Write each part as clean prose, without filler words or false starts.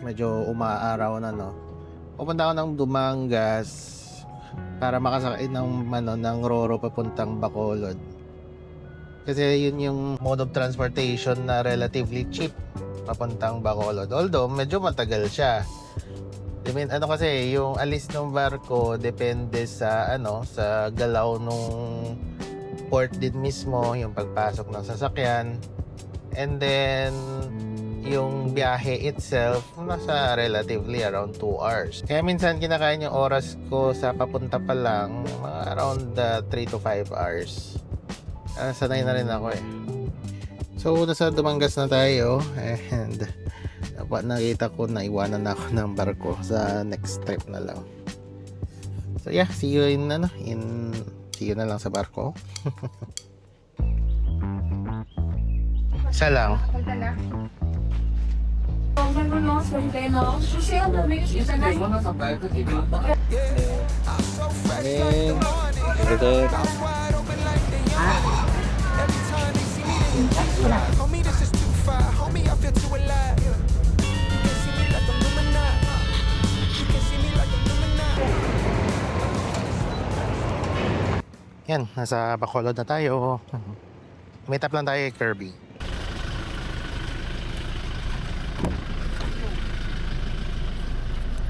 medyo umaaraw na, no. Pupunta ako ng Dumangas para makasakay ng Roro papuntang Bacolod. Kasi yun yung mode of transportation na relatively cheap papuntang Bacolod. Although medyo matagal siya. Kasi yung alis ng barko depende sa sa galaw nung port din mismo, yung pagpasok ng sasakyan. And then yung biyahe itself nasa relatively around 2 hours. Kaya minsan kinakain yung oras ko sa papunta pa lang mga around 3 to 5 hours. Sanay na rin ako eh. So nasa Dumangas na tayo and nakita ko na iwanan na ako ng barko sa next trip na lang. So yeah, see you na lang sa barko. Isa lang. Yan, nasa Bacolod na tayo. Meet up lang tayo kay Kirby.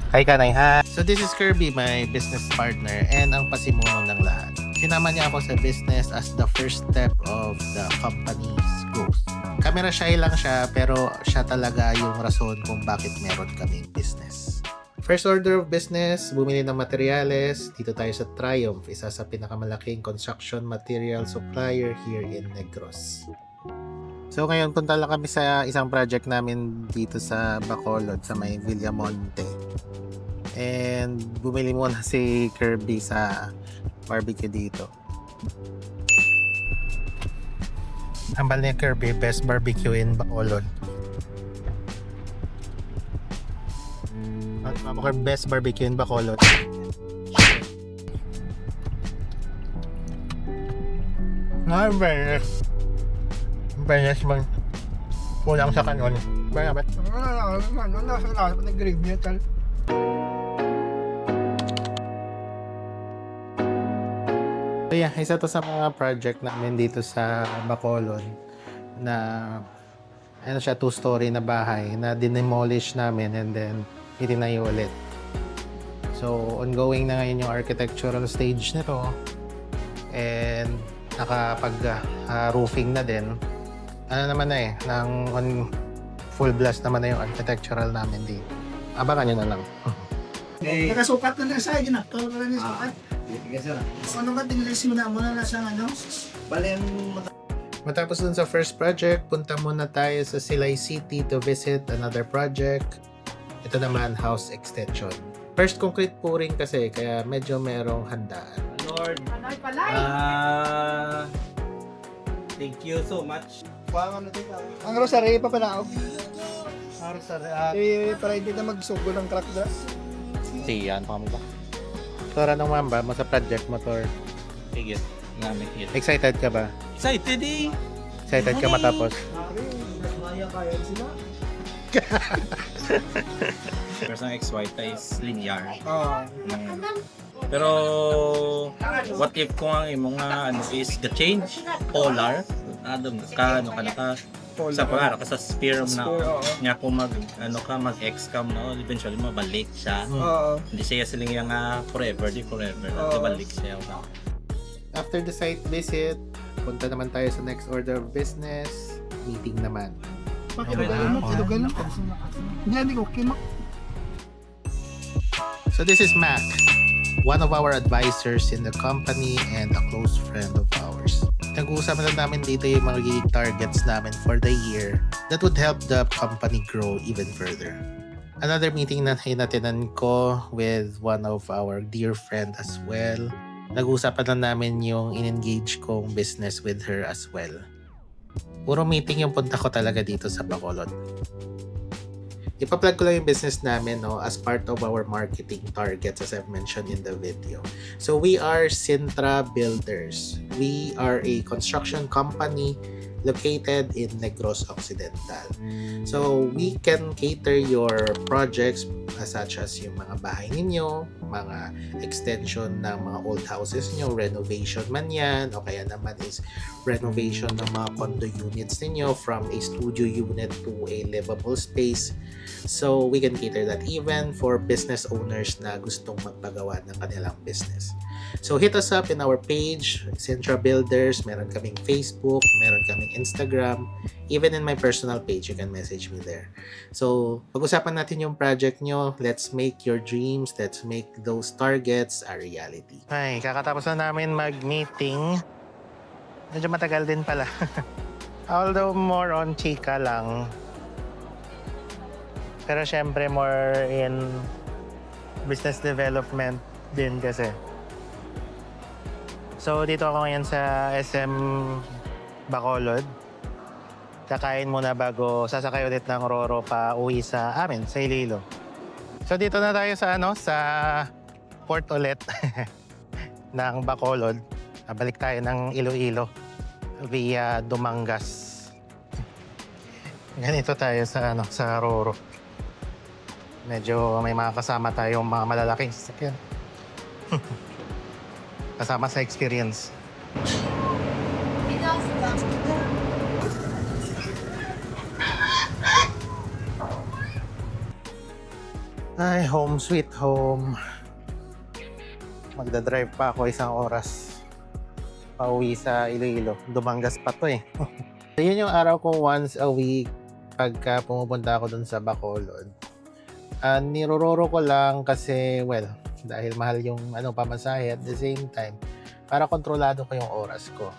Hi Kanay, hi! So this is Kirby, my business partner and ang pasimuno ng lahat. Sinama niya ako sa business as the first step of the company's growth. Camera shy lang siya pero siya talaga yung rason kung bakit meron kaming business. First order of business, bumili ng materyales. Dito tayo sa Triumph, isa sa pinakamalaking construction material supplier here in Negros. So ngayon punta lang kami sa isang project namin dito sa Bacolod sa may Villamonte. And bumili muna si Kirby sa barbecue dito. Ambal ni Kirby, best barbecue in Bacolod. At best barbecue in Bacolod. Fairness man. Kulang sa kanon. Bakit? Nasa lahat ng grave metal. So yeah, isa to sa mga project namin dito sa Bacolod na siya 2-story na bahay na dinemolish namin and then itinayo ulit. So ongoing na ngayon yung architectural stage nito and nakapag roofing na din. Full blast naman na yung architectural namin dito. Abangan nyo na lang. Nakasukat na lang sa akin na. Tawag na lang yung sukat. Ano ka tinilisin mo na sa Matapos dun sa first project, punta muna tayo sa Silay City to visit another project. Ito naman, house extension. First concrete pouring kasi, kaya medyo merong handaan. Lord, thank you so much. Ang rosary pa pala ako. Para hindi na magsugo ng crack na. Siyan, pa ba? Tora ng mamba mo sa project motor. Sige, namin hit. Excited ka ba? Excited eh! Excited ka matapos? Kaya sila. First ang XY is linear. Oo. Pero what if kung ang imong is the change polar ka sa pagano ka sa sphere na nga kung mag-excam na eventually mabalik siya. Hindi siya siling yung forever balik siya. After the site visit, punta naman tayo sa next order of business. Meeting naman. Ilugan mo. Hindi ko kimak. So this is Mac, one of our advisors in the company and a close friend of ours. Nag-uusapan lang namin dito yung mga magiging targets namin for the year that would help the company grow even further. Another meeting na hinatinan ko with one of our dear friend as well. Nag-uusapan lang namin yung in-engage kong business with her as well. Puro meeting yung punta ko talaga dito sa Bacolod. Ipa-plug ko lang yung business namin as part of our marketing targets as I've mentioned in the video. So we are Sintra Builders. We are a construction company located in Negros Occidental. So, we can cater your projects such as yung mga bahay ninyo, mga extension ng mga old houses nyo, renovation man yan, o kaya naman is renovation ng mga condo units ninyo from a studio unit to a livable space. So, we can cater that even for business owners na gustong magpagawa ng kanilang business. So, hit us up in our page, Centra Builders. Meron kaming Facebook, meron kaming Instagram. Even in my personal page, you can message me there. So, pag-usapan natin yung project nyo. Let's make your dreams, let's make those targets a reality. Ay, kakatapos na namin mag-meeting. Medyo matagal din pala. Although more on chika lang. Pero syempre more in business development din kasi. So, dito ako ngayon sa SM Bacolod. Kakain muna bago sasakay ulit ng Roro pa uwi sa amin, sa Iloilo. So, dito na tayo sa sa port ulit ng Bacolod. Balik tayo ng Iloilo via Dumangas. Ganito tayo sa sa Roro. Medyo may mga kasama tayong mga malalaking sasakyan. Kasama sa experience. Ay, home sweet home. Magdadrive pa ako 1 oras pauwi sa Iloilo. Dumangas pa to eh. So, yun yung araw ko once a week pagka pumupunta ako dun sa Bacolod. Nirororo ko lang kasi, well, dahil mahal yung pamasahe, at the same time para kontrolado ko yung oras ko.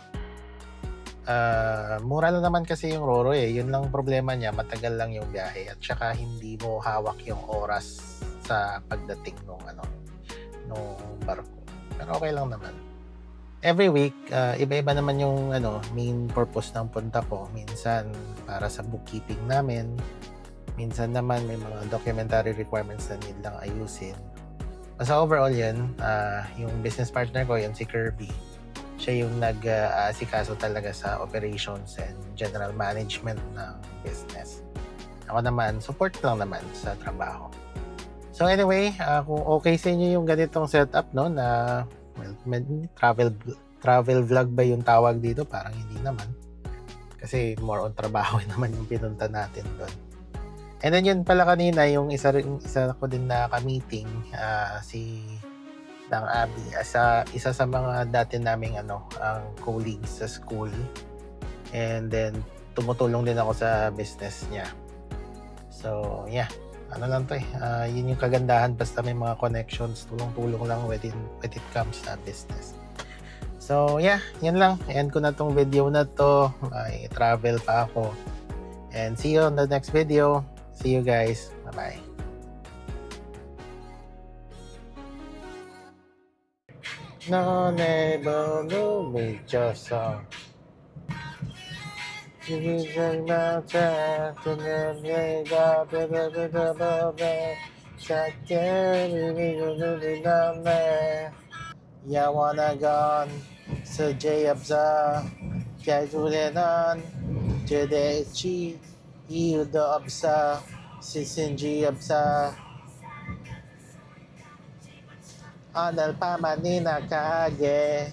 Mura lang naman kasi yung Roro eh. Yun lang problema niya, matagal lang yung biyahe at saka hindi mo hawak yung oras sa pagdating nung barko. Pero okay lang naman. Every week, iba-iba naman yung main purpose ng punta ko. Minsan para sa bookkeeping namin, minsan naman may mga documentary requirements na need lang ayusin. Sa overall yun, yung business partner ko, yun si Kirby. Siya yung nag-asikaso talaga sa operations and general management ng business. Ako naman, support lang naman sa trabaho. So anyway, kung okay sa inyo yung ganitong setup, na travel vlog ba yung tawag dito? Parang hindi naman. Kasi more on trabaho naman yung pinunta natin doon. And then yun pala kanina, yung isa ko din na ka-meeting, si Dang Abby, isa sa mga dati naming ang colleagues sa school. And then tumutulong din ako sa business niya. So yeah, lang to eh. Yun yung kagandahan, basta may mga connections, tulong-tulong lang when it comes to business. So yeah, yan lang. End ko na tong video na to. May travel pa ako. And see you on the next video. See you guys. Bye-bye. No neighbor, no me just song. Ya wanna gone sa J-Abza kaya tulinan Jede Chi Iyo do absa Sisinji absa Anal pa manina kage